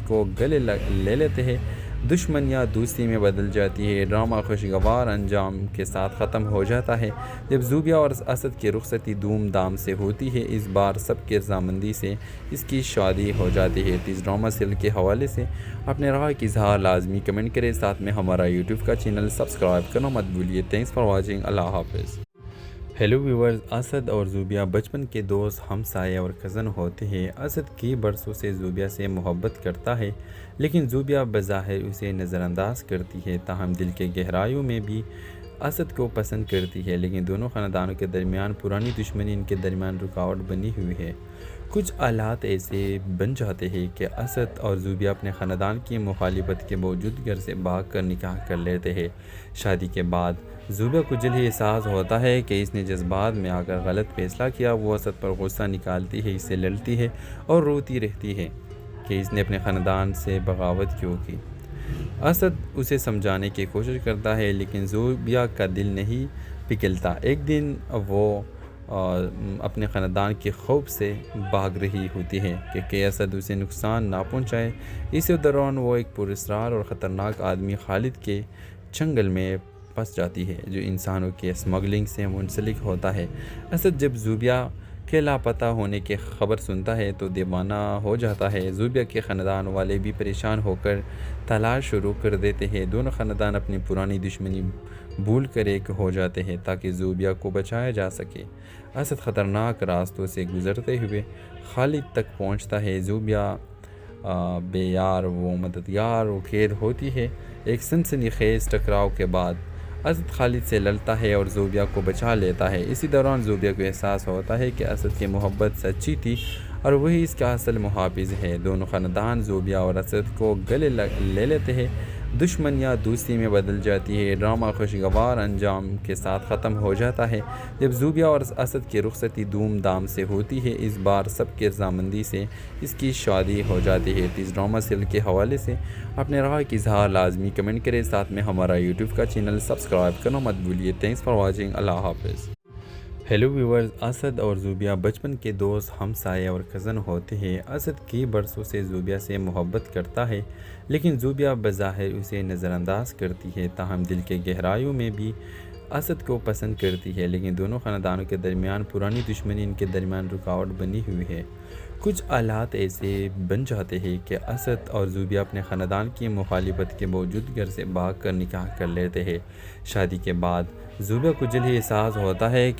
کو گلے لے لیتے ہیں، دشمنیاں دوستی میں بدل جاتی ہے، ڈرامہ خوشگوار انجام کے ساتھ ختم ہو جاتا ہے۔ جب زوبیا اور اسد کی رخصتی دھوم دھام سے ہوتی ہے، اس بار سب کی رضامندی سے اس کی شادی ہو جاتی ہے۔ تو اس ڈرامہ سیریل کے حوالے سے اپنے رائے کی اظہار لازمی کمنٹ کریں، ساتھ میں ہمارا یوٹیوب کا چینل سبسکرائب کرنا مت بھولیے۔ تھینکس فار واچنگ، اللہ حافظ۔ ہیلو ویورز، اسد اور زوبیا بچپن کے دوست، ہمسائے اور کزن ہوتے ہیں۔ اسد کی برسوں سے زوبیا سے محبت کرتا ہے، لیکن زوبیا بظاہر اسے نظر انداز کرتی ہے، تاہم دل کے گہرائیوں میں بھی اسد کو پسند کرتی ہے۔ لیکن دونوں خاندانوں کے درمیان پرانی دشمنی ان کے درمیان رکاوٹ بنی ہوئی ہے۔ کچھ حالات ایسے بن جاتے ہیں کہ اسد اور زوبیا اپنے خاندان کی مخالفت کے باوجود گھر سے بھاگ کر نکاح کر لیتے ہیں۔ شادی کے بعد زوبیا کو جلد ہی احساس ہوتا ہے کہ اس نے جذبات میں آ کر غلط فیصلہ کیا۔ وہ اسد پر غصہ نکالتی ہے، اس سے لڑتی ہے اور روتی رہتی ہے کہ اس نے اپنے خاندان سے بغاوت کیوں کی۔ اسد اسے سمجھانے کی کوشش کرتا ہے، لیکن زوبیا کا دل نہیں پگھلتا۔ ایک دن وہ اپنے خاندان کے خوف سے بھاگ رہی ہوتی ہے کہ اسد اسے نقصان نہ پہنچائے۔ اسی دوران وہ ایک پراسرار اور خطرناک آدمی خالد کے چنگل میں پھنس جاتی ہے، جو انسانوں کی اسمگلنگ سے منسلک ہوتا ہے۔ اسد جب زوبیا کے لاپتہ ہونے کی خبر سنتا ہے تو دیوانہ ہو جاتا ہے۔ زوبیا کے خاندان والے بھی پریشان ہو کر تلاش شروع کر دیتے ہیں۔ دونوں خاندان اپنی پرانی دشمنی بھول کر ایک ہو جاتے ہیں تاکہ زوبیا کو بچایا جا سکے۔ اسد خطرناک راستوں سے گزرتے ہوئے خالد تک پہنچتا ہے۔ زوبیا بے یار و مددگار و قید ہوتی ہے۔ ایک سنسنی خیز ٹکراؤ کے بعد اسد خالد سے لڑتا ہے اور زوبیا کو بچا لیتا ہے۔ اسی دوران زوبیا کو احساس ہوتا ہے کہ اسد کی محبت سچی تھی اور وہی اس کا اصل محافظ ہے۔ دونوں خاندان زوبیا اور اسد کو گلے لے لیتے ہیں، دشمنیاں دوستی میں بدل جاتی ہے، ڈرامہ خوشگوار انجام کے ساتھ ختم ہو جاتا ہے۔ جب زوبیا اور اسد کی رخصتی دھوم دھام سے ہوتی ہے، اس بار سب کی رضامندی سے اس کی شادی ہو جاتی ہے۔ تو اس ڈرامہ سیریل کے حوالے سے اپنے رائے کی اظہار لازمی کمنٹ کریں، ساتھ میں ہمارا یوٹیوب کا چینل سبسکرائب کرنا مت بھولیے۔ تھینکس فار واچنگ، اللہ حافظ۔ ہیلو ویورز، اسد اور زوبیا بچپن کے دوست، ہمسائے اور کزن ہوتے ہیں۔ اسد کی برسوں سے زوبیا سے محبت کرتا ہے، لیکن زوبیا بظاہر اسے نظر انداز کرتی ہے، تاہم دل کے گہرائیوں میں بھی اسد کو پسند کرتی ہے۔ لیکن دونوں خاندانوں کے درمیان پرانی دشمنی ان کے درمیان رکاوٹ بنی ہوئی ہے۔ کچھ حالات ایسے بن جاتے ہیں کہ اسد اور زوبیا اپنے خاندان کی مخالفت کے باوجود گھر سے بھاگ کر نکاح کر لیتے ہیں۔ شادی کے بعد زوبیا کو جلد ہی احساس ہوتا ہے کہ